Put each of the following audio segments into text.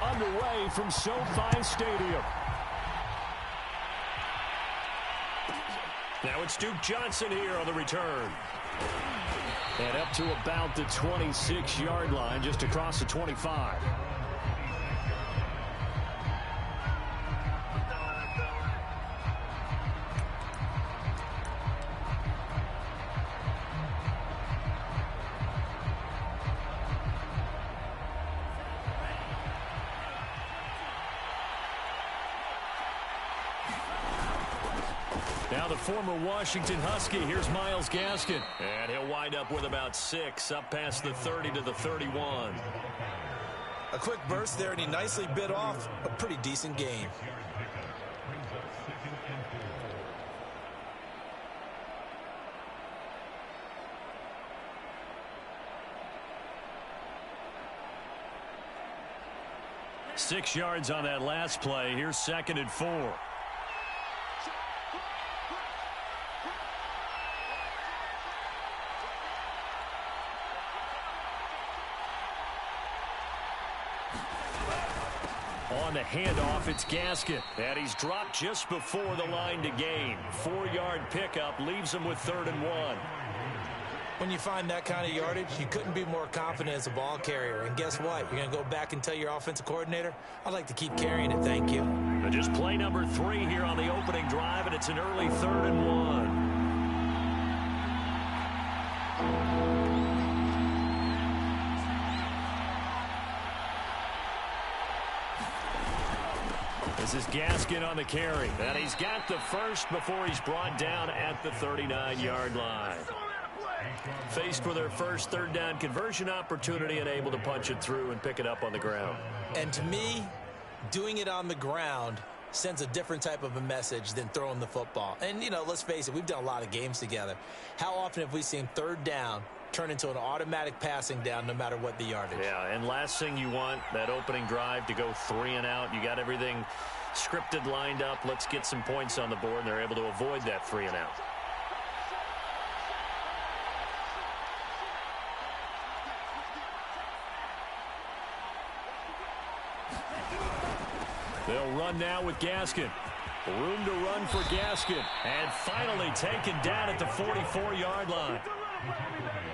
underway from SoFi Stadium. Now it's Duke Johnson here on the return. And up to about the 26-yard line, just across the 25. Now the former Washington Husky, here's Myles Gaskin. And he'll wind up with about 6, up past the 30 to the 31. A quick burst there, and he nicely bit off a pretty decent gain. Six yards on that last play. Here's 2nd and 4. On the handoff, it's Gaskin. And he's dropped just before the line to gain. 4-yard pickup leaves him with 3rd and 1. When you find that kind of yardage, you couldn't be more confident as a ball carrier. And guess what? You're going to go back and tell your offensive coordinator, I'd like to keep carrying it, thank you. But just play number 3 here on the opening drive, and it's an early 3rd and 1. This is Gaskin on the carry. And he's got the first before he's brought down at the 39-yard line. Faced with their first 3rd down conversion opportunity and able to punch it through and pick it up on the ground. And to me, doing it on the ground sends a different type of a message than throwing the football. And, you know, let's face it, we've done a lot of games together. How often have we seen 3rd down turn into an automatic passing down no matter what the yardage? Yeah, and last thing you want, that opening drive to go 3 and out. You got everything scripted, lined up. Let's get some points on the board, and they're able to avoid that 3 and out. They'll run now with Gaskin. Room to run for Gaskin. And finally taken down at the 44-yard line.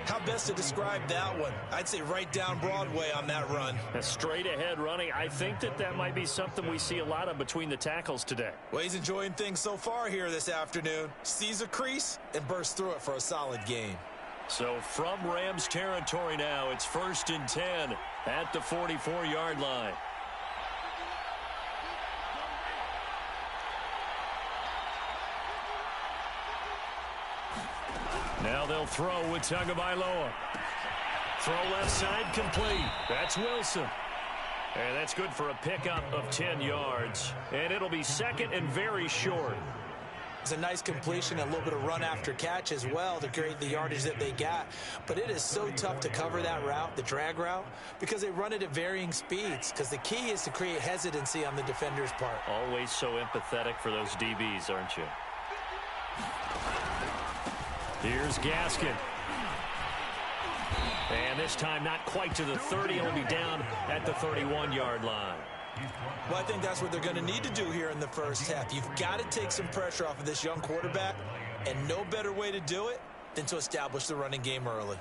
How best to describe that one? I'd say right down Broadway on that run. A straight ahead running. I think that might be something we see a lot of between the tackles today. Well, he's enjoying things so far here this afternoon. Sees a crease and bursts through it for a solid gain. So from Rams territory now, it's 1st and 10 at the 44-yard line. Now they'll throw with Tagovailoa. Throw left side complete. That's Wilson. And that's good for a pickup of 10 yards. And it'll be 2nd and very short. It's a nice completion, a little bit of run after catch as well to create the yardage that they got. But it is so tough to cover that route, the drag route, because they run it at varying speeds. Because the key is to create hesitancy on the defender's part. Always so empathetic for those DBs, aren't you? Here's Gaskin. And this time not quite to the 30. He'll be down at the 31-yard line. Well, I think that's what they're going to need to do here in the first half. You've got to take some pressure off of this young quarterback, and no better way to do it than to establish the running game early.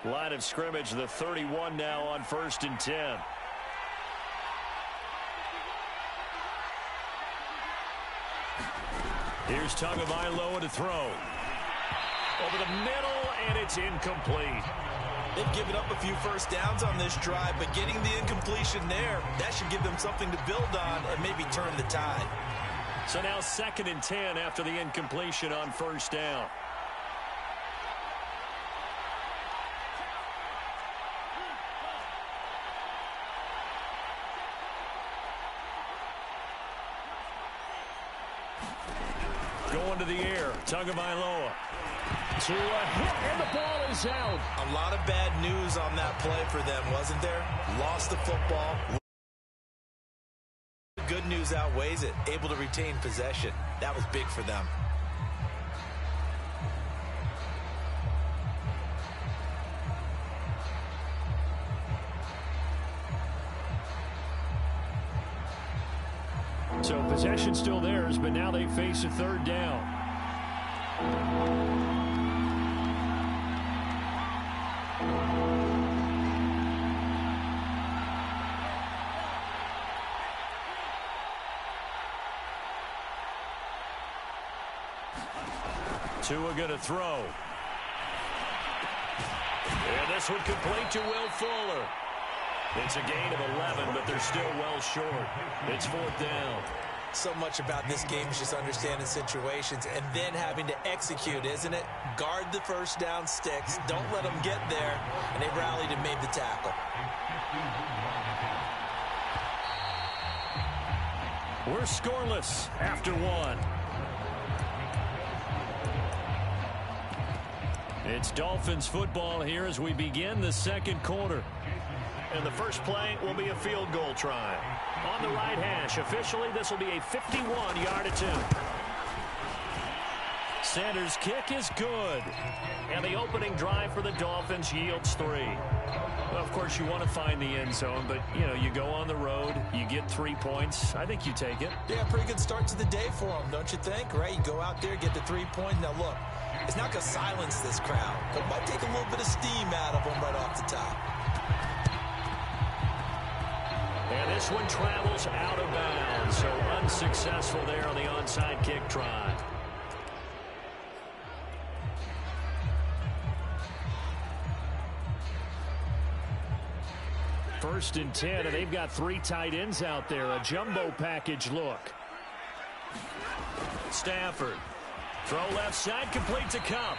Line of scrimmage, the 31 now on 1st and 10. Here's Tagovailoa to throw. Over the middle, and it's incomplete. They've given up a few first downs on this drive, but getting the incompletion there, that should give them something to build on and maybe turn the tide. So now 2nd and 10 after the incompletion on 1st down. Going to the air, Tagovailoa. To a hit, and the ball is out. A lot of bad news on that play for them, wasn't there? Lost the football. Good news outweighs it. Able to retain possession. That was big for them. So possession still theirs, but now they face a third down. Tua going to throw. And this one complete to Will Fuller. It's a gain of 11, but they're still well short. It's fourth down. So much about this game is just understanding situations and then having to execute, isn't it? Guard the first down sticks. Don't let them get there. And they rallied and made the tackle. We're scoreless after one. It's Dolphins football here as we begin the second quarter. And the first play will be a field goal try. On the right hash, officially this will be a 51-yard attempt. Sanders' kick is good. And the opening drive for the Dolphins yields 3. Well, of course, you want to find the end zone, but, you know, you go on the road, you get 3 points. I think you take it. Yeah, pretty good start to the day for them, don't you think? Right? You go out there, get the 3 points. Now, look, it's not going to silence this crowd. It might take a little bit of steam out of them right off the top. And this one travels out of bounds, so unsuccessful there on the onside kick try. First and 10, and they've got 3 tight ends out there. A jumbo package look. Stafford. Throw left side, complete to Cup.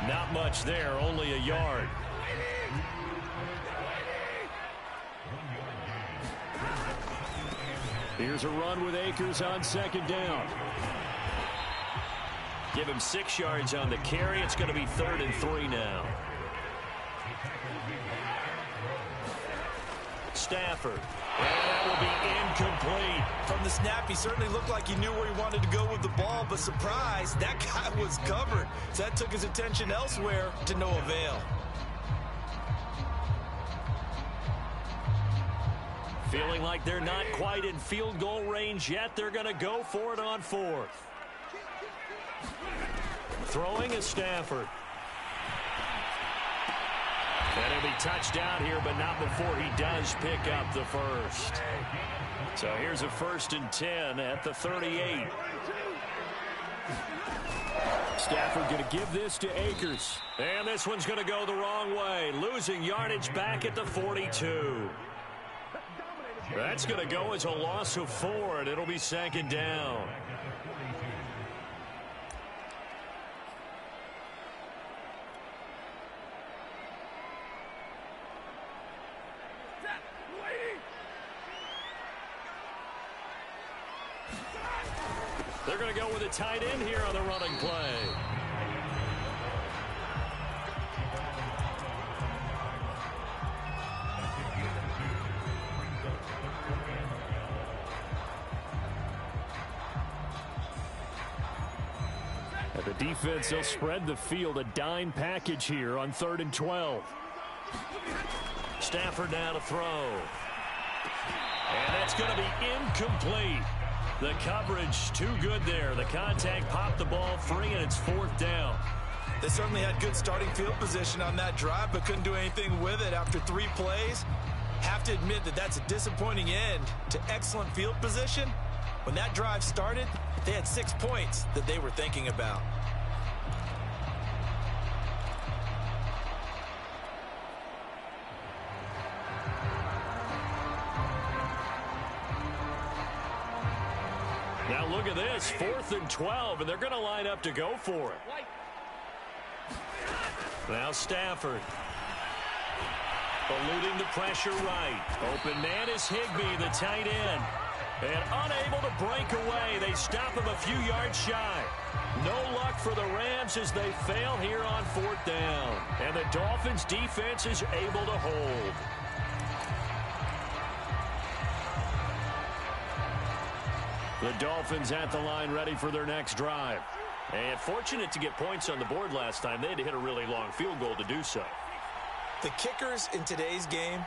Not much there, only a yard. Here's a run with Akers on second down. Give him 6 yards on the carry. It's going to be 3rd and 3 now. Stafford. And that will be incomplete. From the snap, he certainly looked like he knew where he wanted to go with the ball, but surprise, that guy was covered. So that took his attention elsewhere to no avail. Feeling like they're not quite in field goal range yet. They're going to go for it on 4th. Throwing is Stafford. And he'll be touched out here, but not before he does pick up the first. So here's a 1st and 10 at the 38. Stafford going to give this to Akers. And this one's going to go the wrong way. Losing yardage back at the 42. That's going to go as a loss of 4, and it'll be 2nd down. They're going to go with a tight end here on the running play. At the defense, they'll spread the field, a dime package here on 3rd and 12. Stafford now to throw. And that's going to be incomplete. The coverage too good there. The contact popped the ball free, and it's 4th down. They certainly had good starting field position on that drive, but couldn't do anything with it after 3 plays. Have to admit that that's a disappointing end to excellent field position. When that drive started, they had 6 points that they were thinking about. Now look at this, 4th and 12, and they're going to line up to go for it. Now Stafford. Eluding the pressure right. Open man is Higbee, the tight end. And unable to break away. They stop him a few yards shy. No luck for the Rams as they fail here on 4th down. And the Dolphins defense is able to hold. The Dolphins at the line ready for their next drive. And fortunate to get points on the board last time. They had to hit a really long field goal to do so. The kickers in today's game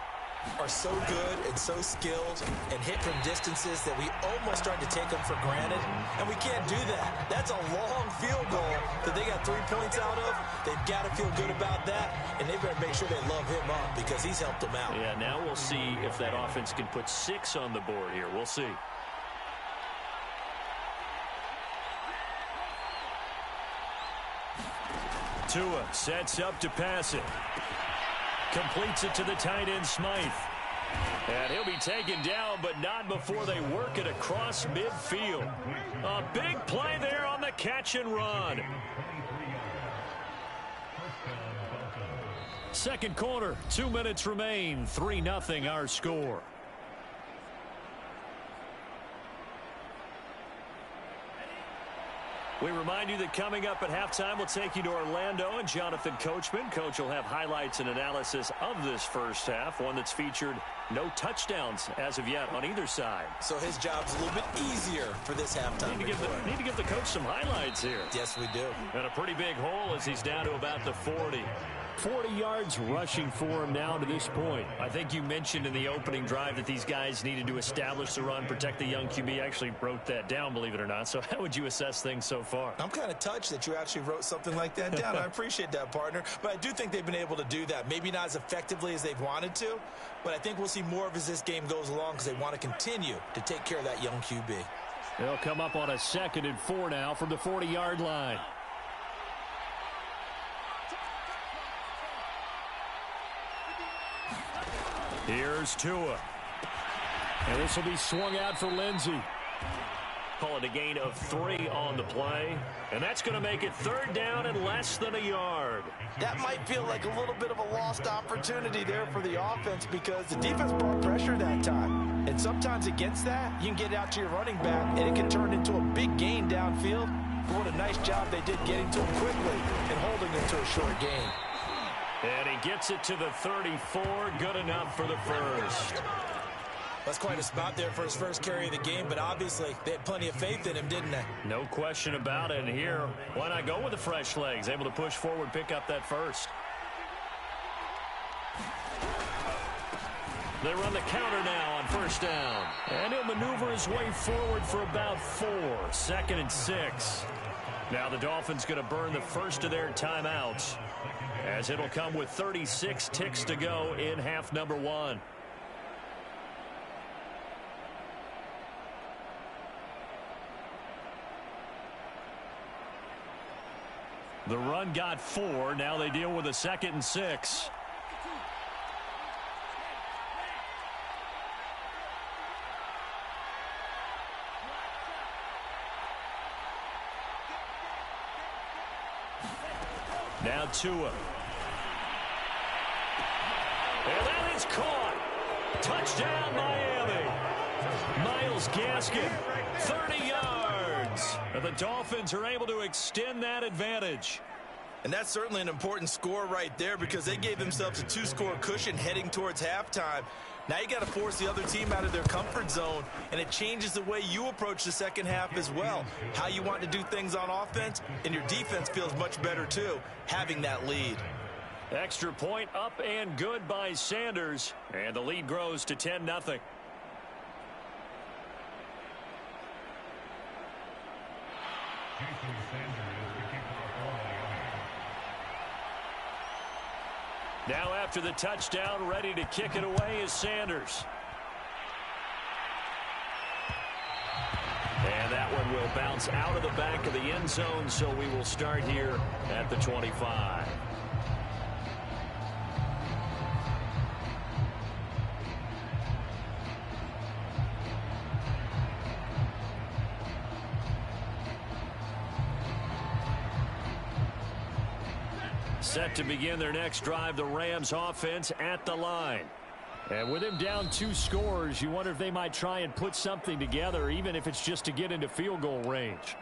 are so good and so skilled and hit from distances that we almost start to take them for granted, and we can't do that. That's a long field goal that they got 3 points out of. They've got to feel good about that, and they better make sure they love him up because he's helped them out. Yeah, now we'll see if that offense can put 6 on the board here. We'll see. Tua sets up to pass it. Completes it to the tight end, Smythe. And he'll be taken down, but not before they work it across midfield. A big play there on the catch and run. Second quarter, 2 minutes remain. 3-0 our score. We remind you that coming up at halftime, we'll take you to Orlando and Jonathan Coachman. Coach will have highlights and analysis of this first half, one that's featured no touchdowns as of yet on either side. So his job's a little bit easier for this halftime. Need to give the coach some highlights here. Yes, we do. And a pretty big hole as he's down to about the 40. 40 yards rushing for him now to this point. I think you mentioned in the opening drive that these guys needed to establish the run, protect the young QB. Actually wrote that down, believe it or not. So how would you assess things so far? I'm kind of touched that you actually wrote something like that down. I appreciate that, partner. But I do think they've been able to do that. Maybe not as effectively as they've wanted to, but I think we'll see more of as this game goes along because they want to continue to take care of that young QB. They'll come up on a 2nd and 4 now from the 40-yard line. Here's Tua. And this will be swung out for Lindsey. Call it a gain of 3 on the play. And that's going to make it 3rd down and less than a yard. That might feel like a little bit of a lost opportunity there for the offense because the defense brought pressure that time. And sometimes against that, you can get out to your running back, and it can turn into a big gain downfield. But what a nice job they did getting to him quickly and holding him to a short gain. And he gets it to the 34. Good enough for the first. That's quite a spot there for his first carry of the game, but obviously they had plenty of faith in him, didn't they? No question about it. And here, why not go with the fresh legs? Able to push forward, pick up that first. They run the counter now on 1st down. And he'll maneuver his way forward for about 4. 2nd and 6. Now the Dolphins going to burn the first of their timeouts, as it'll come with 36 ticks to go in half number 1. The run got 4. Now they deal with a 2nd and 6. Now Tua. And that is caught. Touchdown, Miami. Myles Gaskin, 30 yards. And the Dolphins are able to extend that advantage. And that's certainly an important score right there because they gave themselves a 2-score cushion heading towards halftime. Now you got to force the other team out of their comfort zone, and it changes the way you approach the second half as well. How you want to do things on offense, and your defense feels much better too, having that lead. Extra point up and good by Sanders, and the lead grows to 10-0. Now after the touchdown, ready to kick it away is Sanders. And that one will bounce out of the back of the end zone, so we will start here at the 25. Set to begin their next drive, the Rams offense at the line. And with him down 2 scores, you wonder if they might try and put something together, even if it's just to get into field goal range.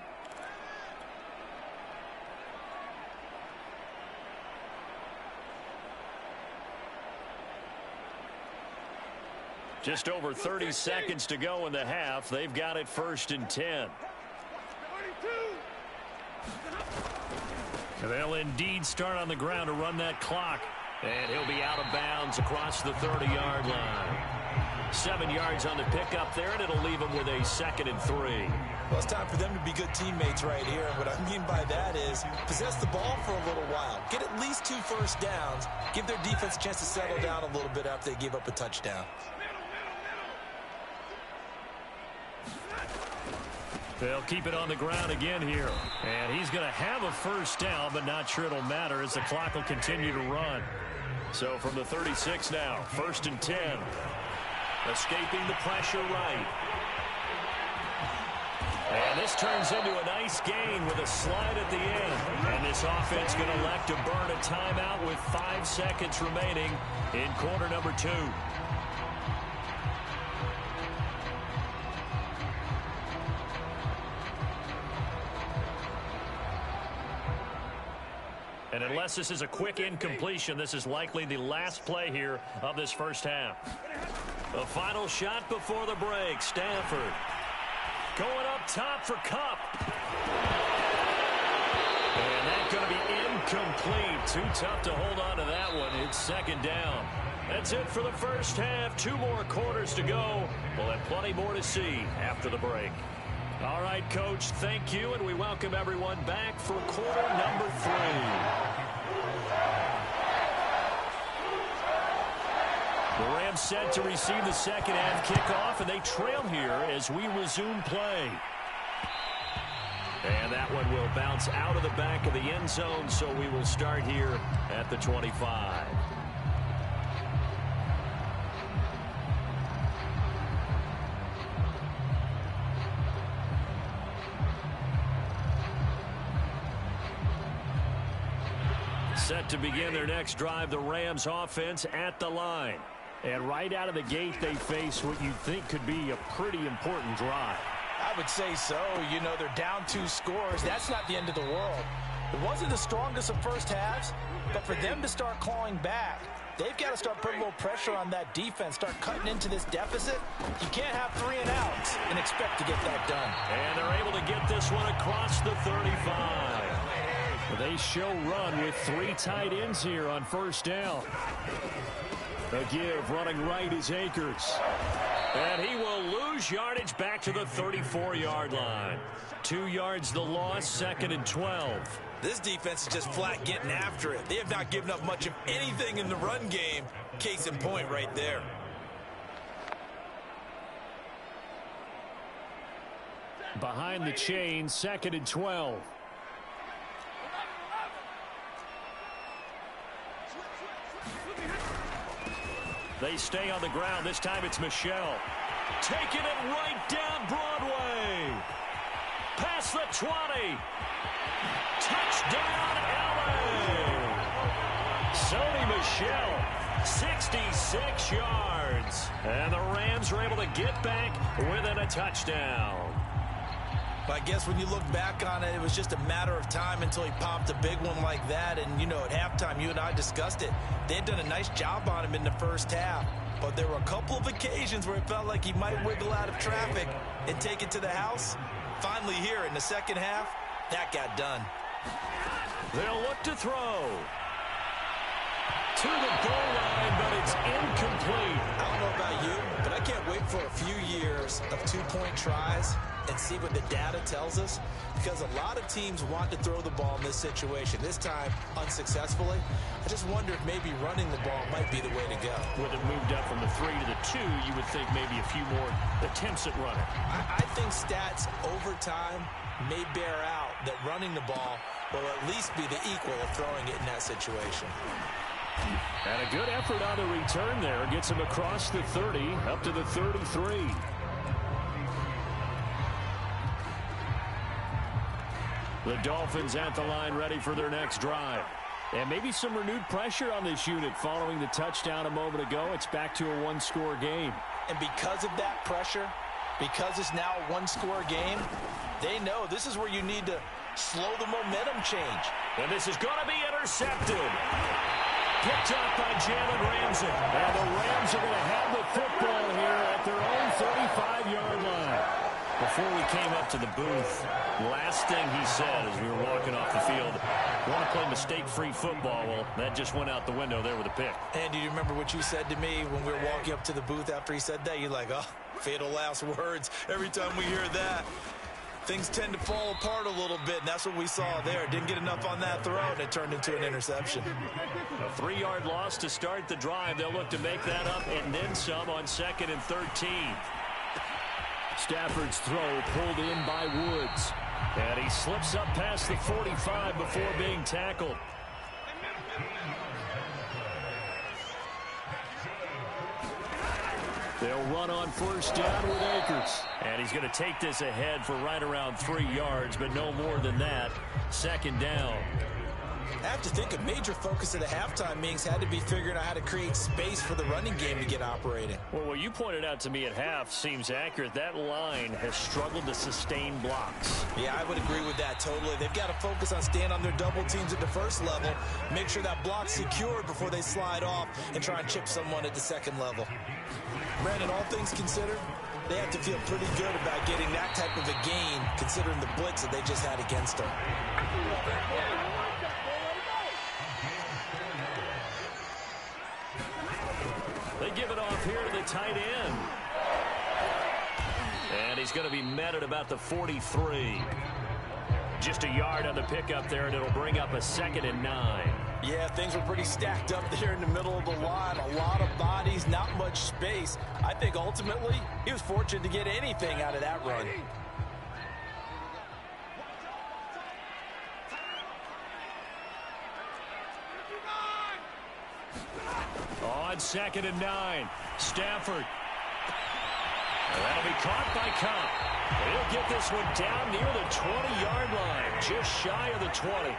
Just over 30 seconds to go in the half. They've got it 1st and 10. They'll indeed start on the ground to run that clock. And he'll be out of bounds across the 30-yard line. 7 yards on the pickup there, and it'll leave him with a 2nd and 3. Well, it's time for them to be good teammates right here. And what I mean by that is possess the ball for a little while. Get at least 2 first downs. Give their defense a chance to settle down a little bit after they give up a touchdown. They'll keep it on the ground again here. And he's going to have a first down, but not sure it'll matter as the clock will continue to run. So from the 36 now, 1st and 10. Escaping the pressure right. And this turns into a nice gain with a slide at the end. And this offense going to elect to burn a timeout with 5 seconds remaining in quarter number 2. And unless this is a quick incompletion, this is likely the last play here of this first half. The final shot before the break. Stanford going up top for Cup. And that's going to be incomplete. Too tough to hold on to that one. It's 2nd down. That's it for the first half. 2 more quarters to go. We'll have plenty more to see after the break. All right, Coach, thank you, and we welcome everyone back for quarter number 3. The Rams set to receive the second half kickoff, and they trail here as we resume play. And that one will bounce out of the back of the end zone, so we will start here at the 25. Set to begin their next drive, the Rams offense at the line. And right out of the gate, they face what you think could be a pretty important drive. I would say so. You know, they're down 2 scores. That's not the end of the world. It wasn't the strongest of first halves, but for them to start clawing back, they've got to start putting a little pressure on that defense, start cutting into this deficit. You can't have 3 and outs and expect to get that done. And they're able to get this one across the 35. They show run with 3 tight ends here on first down. A give running right is Akers. And he will lose yardage back to the 34-yard line. 2 yards the loss, 2nd and 12. This defense is just flat getting after it. They have not given up much of anything in the run game. Case in point right there. Behind the chain, 2nd and 12. They stay on the ground. This time it's Michelle. Taking it right down Broadway. Past the 20. Touchdown, LA. Sony Michelle, 66 yards. And the Rams are able to get back within a touchdown. But I guess when you look back on it, it was just a matter of time until he popped a big one like that. And, you know, at halftime, you and I discussed it. They had done a nice job on him in the first half. But there were a couple of occasions where it felt like he might wiggle out of traffic and take it to the house. Finally here in the second half, that got done. They'll look to throw. To the goal line, but it's incomplete. I don't know about you, but I can't wait for a few years of 2-point tries and see what the data tells us, because a lot of teams want to throw the ball in this situation. This time, unsuccessfully. I just wonder if maybe running the ball might be the way to go. With it moved up from the 3 to the 2, you would think maybe a few more attempts at running. I think stats over time may bear out that running the ball will at least be the equal of throwing it in that situation. And a good effort on the return there. Gets him across the 30, up to the 33. The Dolphins at the line, ready for their next drive. And maybe some renewed pressure on this unit following the touchdown a moment ago. It's back to a one-score game. And because of that pressure, because it's now a one-score game, they know this is where you need to slow the momentum change. And this is going to be intercepted. Picked up by Jalen Ramsey. And the Rams are going to have the football here at their own 35-yard line. Before we came up to the booth, last thing he said as we were walking off the field, want to play mistake-free football. Well, that just went out the window there with a pick. And do you remember what you said to me when we were walking up to the booth after he said that? You're like, oh, fatal last words. Every time we hear that, things tend to fall apart a little bit, and that's what we saw there. Didn't get enough on that throw, and it turned into an interception. A 3-yard loss to start the drive. They'll look to make that up and then some on 2nd and 13. Stafford's throw pulled in by Woods. And he slips up past the 45 before being tackled. They'll run on first down with Akers. And he's going to take this ahead for right around 3 yards, but no more than that. 2nd down. I have to think a major focus of the halftime meetings had to be figuring out how to create space for the running game to get operating. Well, what you pointed out to me at half seems accurate. That line has struggled to sustain blocks. Yeah, I would agree with that totally. They've got to focus on staying on their double teams at the first level, make sure that block's secured before they slide off and try and chip someone at the 2nd level. Brandon, all things considered, they have to feel pretty good about getting that type of a gain considering the blitz that they just had against them. They give it off here to the tight end. And he's going to be met at about the 43. Just a yard on the pickup there, and it'll bring up a 2nd and 9. Yeah, things were pretty stacked up there in the middle of the line. A lot of bodies, not much space. I think ultimately he was fortunate to get anything out of that run. On 2nd and 9, Stafford. And that'll be caught by Cobb. He'll get this one down near the 20-yard line, just shy of the 20.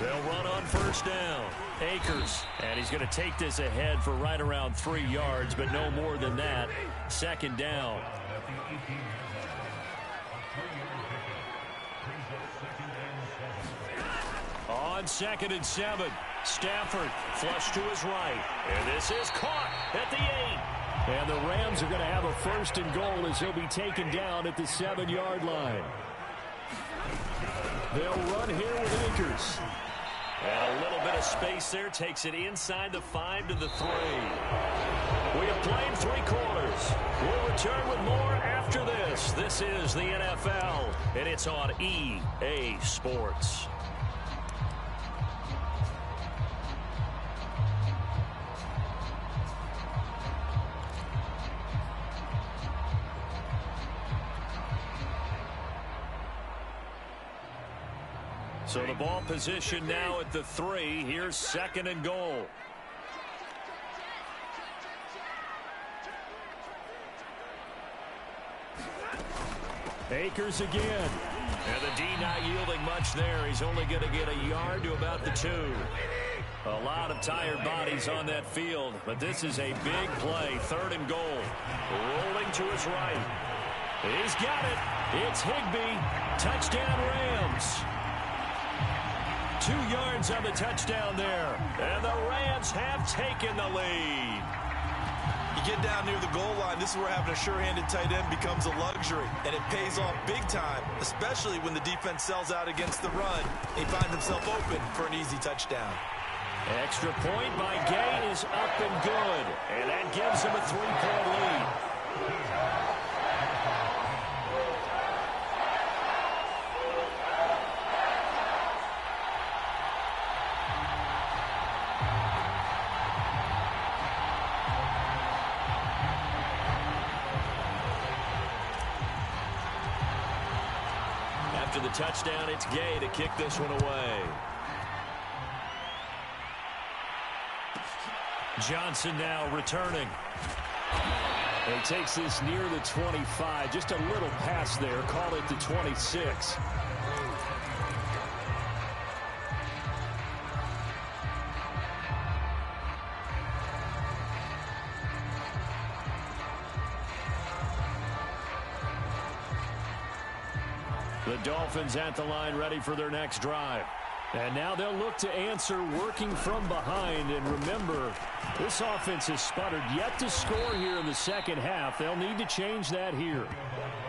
They'll run on first down. Akers, and he's going to take this ahead for right around 3 yards, but no more than that. 2nd down. On 2nd and 7, Stafford flush to his right. And this is caught at the 8. And the Rams are going to have a 1st and goal as he'll be taken down at the 7-yard line. They'll run here with Akers. And a little bit of space there takes it inside the 5 to the 3. We have played 3 quarters. We'll return with more after this. This is the NFL, and it's on EA Sports. So the ball position now at the 3. Here's 2nd and goal. Akers again. And the D not yielding much there. He's only going to get a yard to about the 2. A lot of tired bodies on that field, but this is a big play. 3rd and goal. Rolling to his right. He's got it. It's Higbee. Touchdown Rams. 2 yards on the touchdown there. And the Rams have taken the lead. You get down near the goal line, this is where having a sure-handed tight end becomes a luxury. And it pays off big time, especially when the defense sells out against the run. He finds himself open for an easy touchdown. Extra point by Gay is up and good. And that gives him a 3-point lead. After the touchdown, it's Gay to kick this one away. Johnson now returning. He takes this near the 25. Just a little pass there. Call it the 26. The Dolphins at the line ready for their next drive. And now they'll look to answer working from behind. And remember, this offense has sputtered yet to score here in the second half. They'll need to change that here.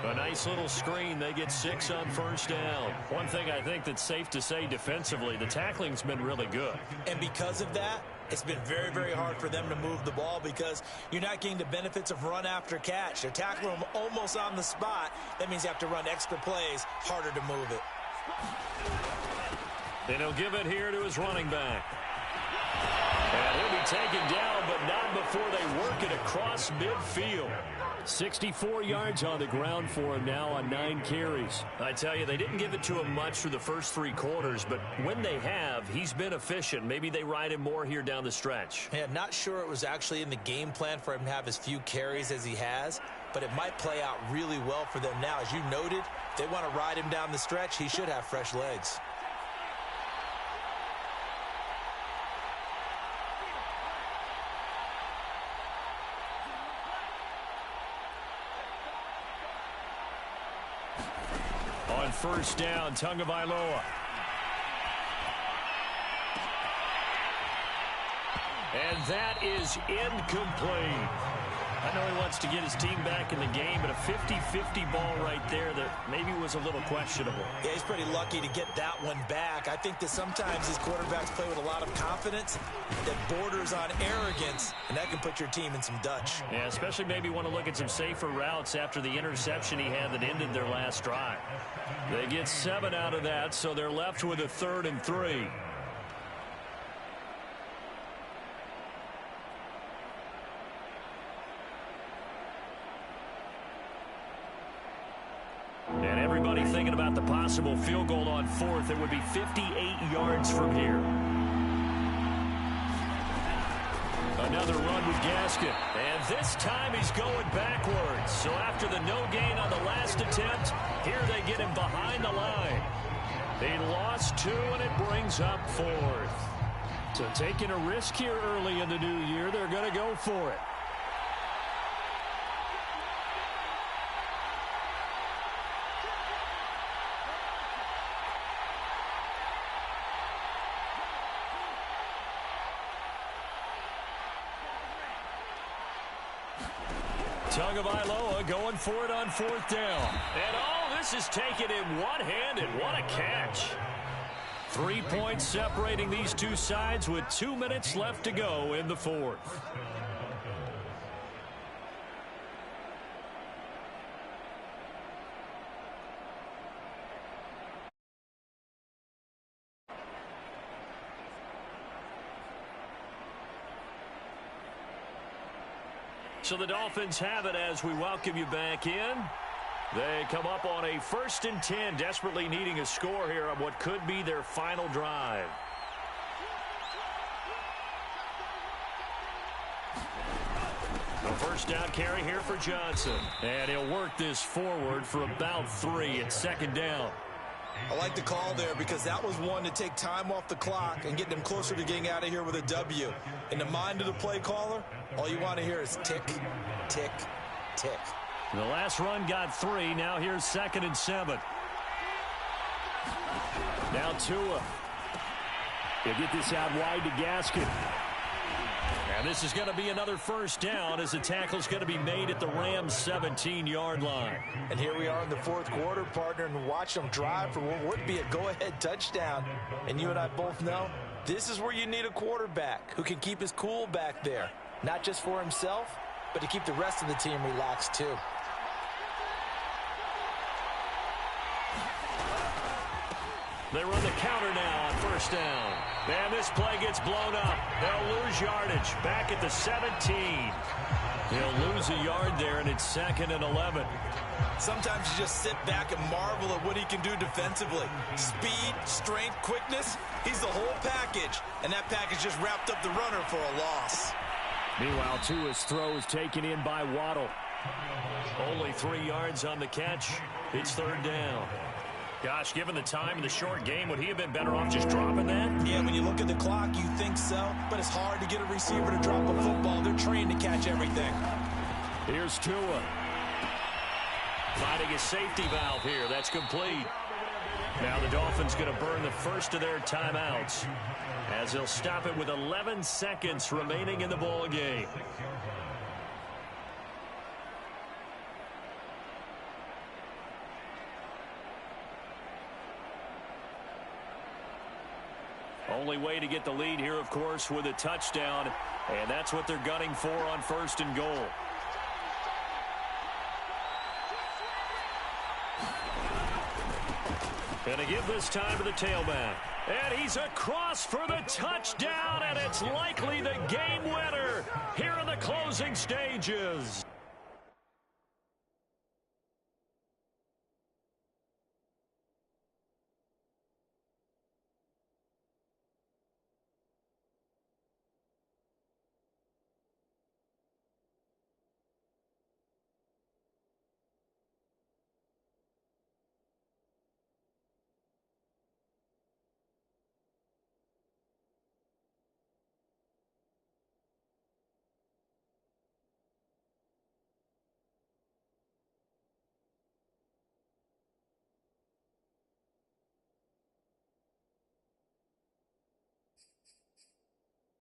A nice little screen. They get 6 on first down. One thing I think that's safe to say defensively, the tackling's been really good. And because of that, it's been very, very hard for them to move the ball because you're not getting the benefits of run after catch. They're tackling them almost on the spot. That means you have to run extra plays, harder to move it. And he'll give it here to his running back. And he'll be taken down, but not before they work it across midfield. 64 yards on the ground for him now on 9 carries. I tell you, they didn't give it to him much through the first 3 quarters, but when they have, he's been efficient. Maybe they ride him more here down the stretch. Yeah, not sure it was actually in the game plan for him to have as few carries as he has, but it might play out really well for them now. As you noted, if they want to ride him down the stretch, he should have fresh legs. On first down, Tagovailoa. And that is incomplete. I know he wants to get his team back in the game, but a 50-50 ball right there that maybe was a little questionable. Yeah, he's pretty lucky to get that one back. I think that sometimes these quarterbacks play with a lot of confidence that borders on arrogance, and that can put your team in some Dutch. Yeah, especially maybe want to look at some safer routes after the interception he had that ended their last drive. They get 7 out of that, so they're left with a 3rd and 3. And everybody thinking about the possible field goal on 4th. It would be 58 yards from here. Another run with Gaskin. And this time he's going backwards. So after the no gain on the last attempt, here they get him behind the line. They lost 2, and it brings up 4th. So taking a risk here early in the new year, they're going to go for it. Tagovailoa going for it on 4th down. And all this is taken in one-handed. What a catch. 3 points separating these two sides with 2 minutes left to go in the 4th. So the Dolphins have it as we welcome you back in. They come up on a 1st and 10, desperately needing a score here on what could be their final drive. A first down carry here for Johnson. And he'll work this forward for about 3. It's 2nd down. I like the call there because that was one to take time off the clock and get them closer to getting out of here with a W. In the mind of the play caller, all you want to hear is tick, tick, tick. The last run got 3. Now here's 2nd and 7. Now Tua. They get this out wide to Gaskin. And this is going to be another first down as the tackle's going to be made at the Rams' 17-yard line. And here we are in the 4th quarter, partner, and watch them drive for what would be a go-ahead touchdown. And you and I both know this is where you need a quarterback who can keep his cool back there. Not just for himself, but to keep the rest of the team relaxed too. They run the counter now on first down. And this play gets blown up. They'll lose yardage back at the 17. He'll lose a yard there, and it's 2nd and 11. Sometimes you just sit back and marvel at what he can do defensively. Speed, strength, quickness, he's the whole package. And that package just wrapped up the runner for a loss. Meanwhile, Tua's throw is taken in by Waddle. Only 3 yards on the catch. It's 3rd down. Gosh, given the time in the short game, would he have been better off just dropping that? Yeah, when you look at the clock, you think so. But it's hard to get a receiver to drop a football. They're trained to catch everything. Here's Tua. Finding a safety valve here. That's complete. Now the Dolphins going to burn the first of their timeouts as they'll stop it with 11 seconds remaining in the ball game. Only way to get the lead here, of course, with a touchdown, and that's what they're gunning for on 1st and goal. Going to give this time to the tailback. And he's across for the touchdown, and it's likely the game winner here in the closing stages.